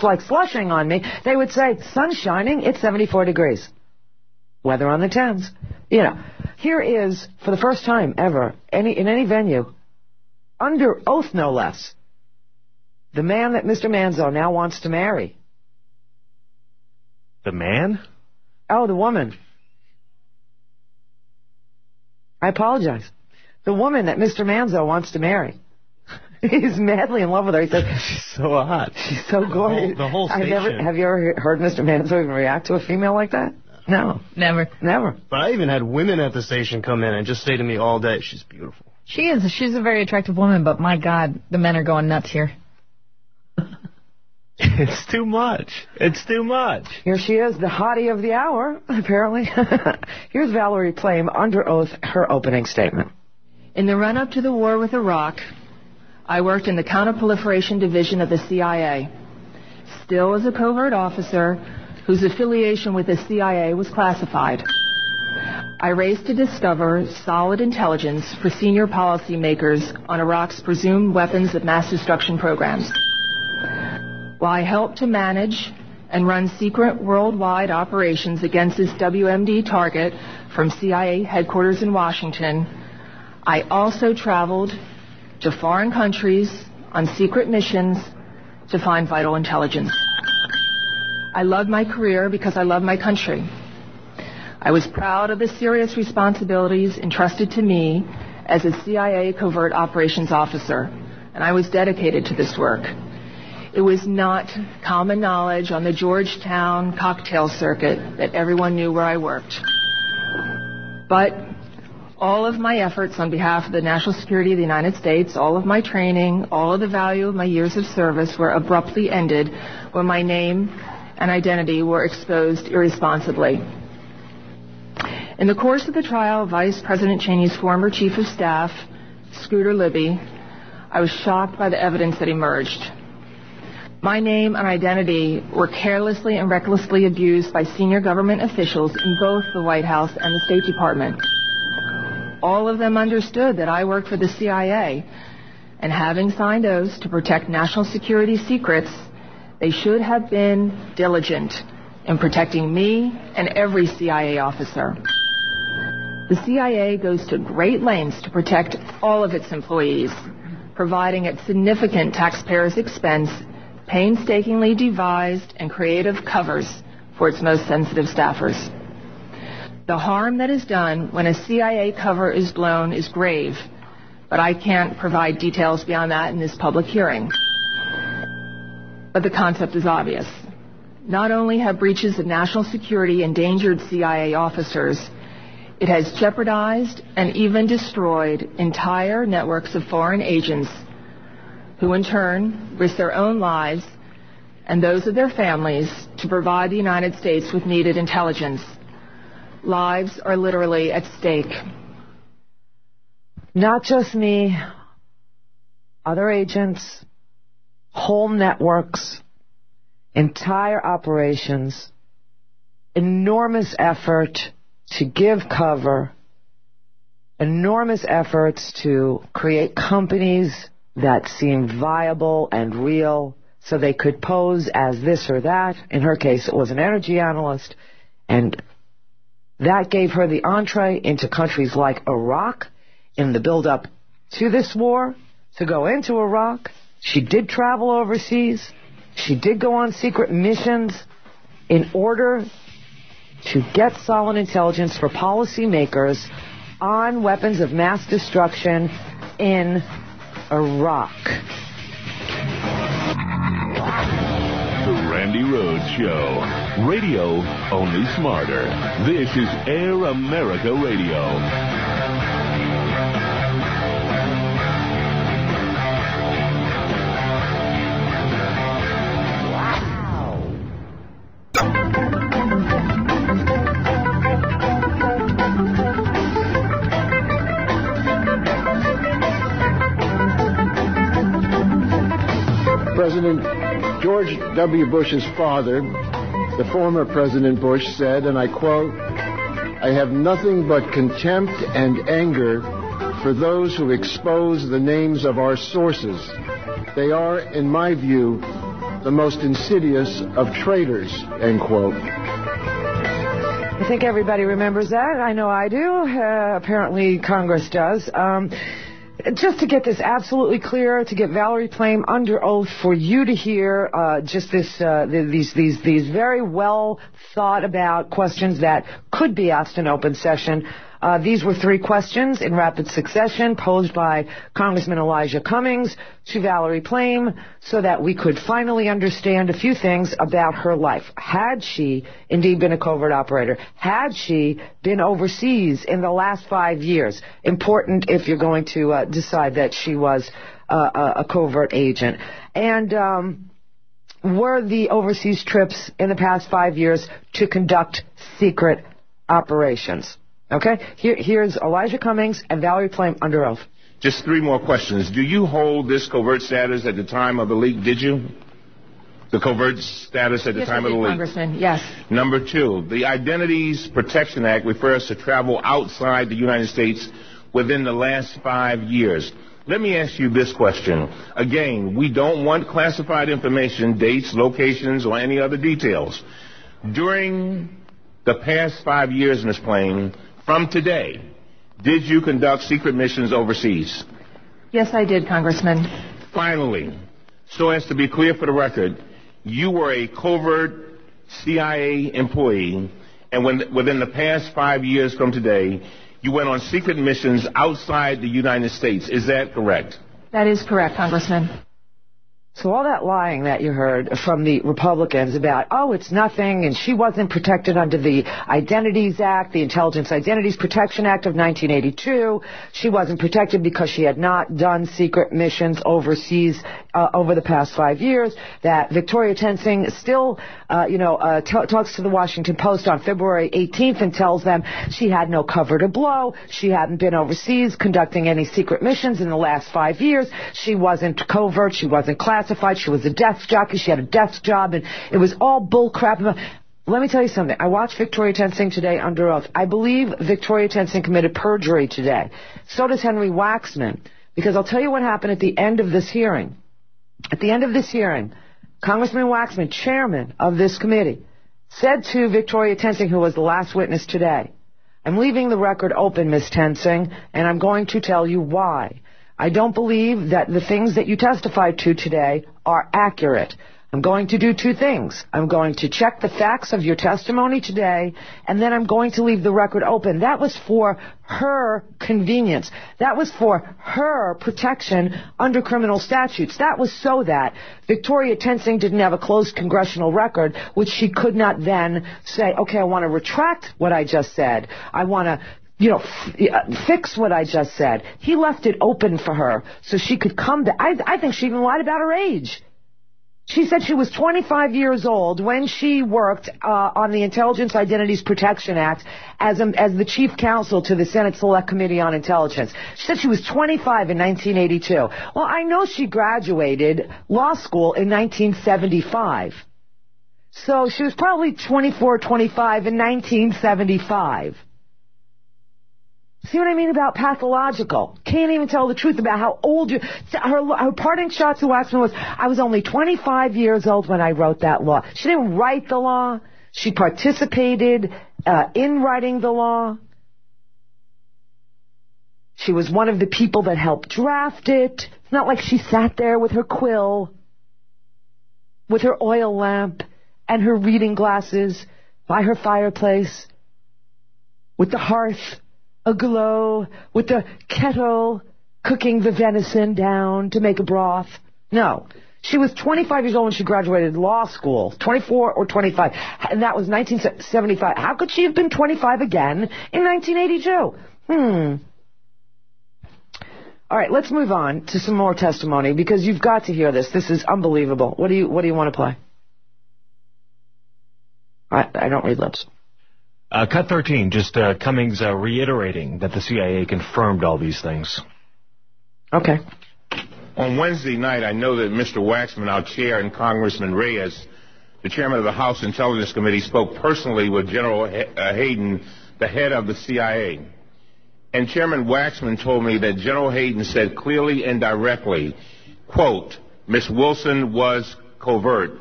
like slushing on me, they would say, sun's shining, it's 74 degrees. Weather on the Thames. You know, here is, for the first time ever, in any venue, under oath no less, the man that Mr. Manzo now wants to marry. The man? Oh, the woman. I apologize. The woman that Mr. Manzo wants to marry. He's madly in love with her. He said, she's so hot. She's so gorgeous. The whole station. Have you ever heard Mr. Manzo even react to a female like that? No. Never. But I even had women at the station come in and just say to me all day, she's beautiful. She is. She's a very attractive woman, but my God, the men are going nuts here. It's too much. It's too much. Here she is, the hottie of the hour, apparently. Here's Valerie Plame, under oath, her opening statement. In the run-up to the war with Iraq, I worked in the Counterproliferation Division of the CIA, still as a covert officer whose affiliation with the CIA was classified. I raced to discover solid intelligence for senior policymakers on Iraq's presumed weapons of mass destruction programs. While I helped to manage and run secret worldwide operations against this WMD target from CIA headquarters in Washington, I also traveled to foreign countries on secret missions to find vital intelligence. I loved my career because I love my country. I was proud of the serious responsibilities entrusted to me as a CIA covert operations officer, and I was dedicated to this work. It was not common knowledge on the Georgetown cocktail circuit that everyone knew where I worked. But all of my efforts on behalf of the national security of the United States, all of my training, all of the value of my years of service were abruptly ended when my name and identity were exposed irresponsibly. In the course of the trial of Vice President Cheney's former chief of staff, Scooter Libby, I was shocked by the evidence that emerged. My name and identity were carelessly and recklessly abused by senior government officials in both the White House and the State Department. All of them understood that I worked for the CIA, and having signed oaths to protect national security secrets, they should have been diligent in protecting me and every CIA officer. The CIA goes to great lengths to protect all of its employees, providing at significant taxpayers' expense painstakingly devised and creative covers for its most sensitive staffers. The harm that is done when a CIA cover is blown is grave, but I can't provide details beyond that in this public hearing. But the concept is obvious. Not only have breaches of national security endangered CIA officers, it has jeopardized and even destroyed entire networks of foreign agents who in turn risk their own lives and those of their families to provide the United States with needed intelligence. Lives are literally at stake. Not just me, other agents, whole networks, entire operations, enormous effort to give cover, enormous efforts to create companies that seemed viable and real so they could pose as this or that. In her case, it was an energy analyst, and that gave her the entree into countries like Iraq in the build-up to this war, to go into Iraq. She did travel overseas. She did go on secret missions in order to get solid intelligence for policymakers on weapons of mass destruction in Iraq. The Randi Rhodes Show. Radio only smarter. This is Air America Radio. President George W. Bush's father, the former President Bush, said, and I quote, "I have nothing but contempt and anger for those who expose the names of our sources. They are, in my view, the most insidious of traitors, end quote. I think everybody remembers that. I know I do. Apparently Congress does. Just to get this absolutely clear, to get Valerie Plame under oath for you to hear just these very well thought about questions that could be asked in open session. These were 3 questions in rapid succession posed by Congressman Elijah Cummings to Valerie Plame so that we could finally understand a few things about her life. Had she indeed been a covert operator? Had she been overseas in the last 5 years? Important if you're going to decide that she was a covert agent. And were the overseas trips in the past 5 years to conduct secret operations? Okay, here's Elijah Cummings and Valerie Plame under oath. Just 3 more questions. Do you hold this covert status at the time of the leak? Did you? The covert status at the time of the leak? Congressman, yes. Number 2, the Identities Protection Act refers to travel outside the United States within the last 5 years. Let me ask you this question. Again, we don't want classified information, dates, locations, or any other details. During the past 5 years, Ms. Plame, from today, did you conduct secret missions overseas? Yes, I did, Congressman. Finally, so as to be clear for the record, you were a covert CIA employee, and within the past 5 years from today, you went on secret missions outside the United States. Is that correct? That is correct, Congressman. So all that lying that you heard from the Republicans about, oh, it's nothing, and she wasn't protected under the Identities Act, the Intelligence Identities Protection Act of 1982. She wasn't protected because she had not done secret missions overseas over the past 5 years. That Victoria Tensing still, talks to the Washington Post on February 18th and tells them she had no cover to blow. She hadn't been overseas conducting any secret missions in the last 5 years. She wasn't covert. She wasn't classified. She was a desk jockey. She had a desk job, and it was all bull crap. Let me tell you something. I watched Victoria Tensing today under oath. I believe Victoria Tensing committed perjury today. So does Henry Waxman, because I'll tell you what happened at the end of this hearing. At the end of this hearing, Congressman Waxman, chairman of this committee, said to Victoria Tensing, who was the last witness today, I'm leaving the record open, Ms. Tensing, and I'm going to tell you why. I don't believe that the things that you testified to today are accurate. I'm going to do 2 things. I'm going to check the facts of your testimony today, and then I'm going to leave the record open. That was for her convenience. That was for her protection under criminal statutes. That was so that Victoria Tensing didn't have a closed congressional record, which she could not then say, okay, I want to retract what I just said. I want to fix what I just said. He left it open for her so she could come back. I think she even lied about her age. She said she was 25 years old when she worked on the Intelligence Identities Protection Act as the chief counsel to the Senate Select Committee on Intelligence. She said she was 25 in 1982. Well, I know she graduated law school in 1975. So she was probably 24, 25 in 1975. See what I mean about pathological? Can't even tell the truth about how old you... Her parting shot to Waxman was, I was only 25 years old when I wrote that law. She didn't write the law. She participated in writing the law. She was one of the people that helped draft it. It's not like she sat there with her quill, with her oil lamp, and her reading glasses by her fireplace, with the hearth aglow, with the kettle cooking the venison down to make a broth. No. She was 25 years old when she graduated law school, 24 or 25, and that was 1975. How could she have been 25 again in 1982? All right, let's move on to some more testimony, because you've got to hear this. This is unbelievable. What do you want to play? I don't read lips. Cut 13, just Cummings reiterating that the CIA confirmed all these things. Okay. On Wednesday night, I know that Mr. Waxman, our chair, and Congressman Reyes, the chairman of the House Intelligence Committee, spoke personally with General Hayden, the head of the CIA. And Chairman Waxman told me that General Hayden said clearly and directly, quote, Ms. Wilson was Covert.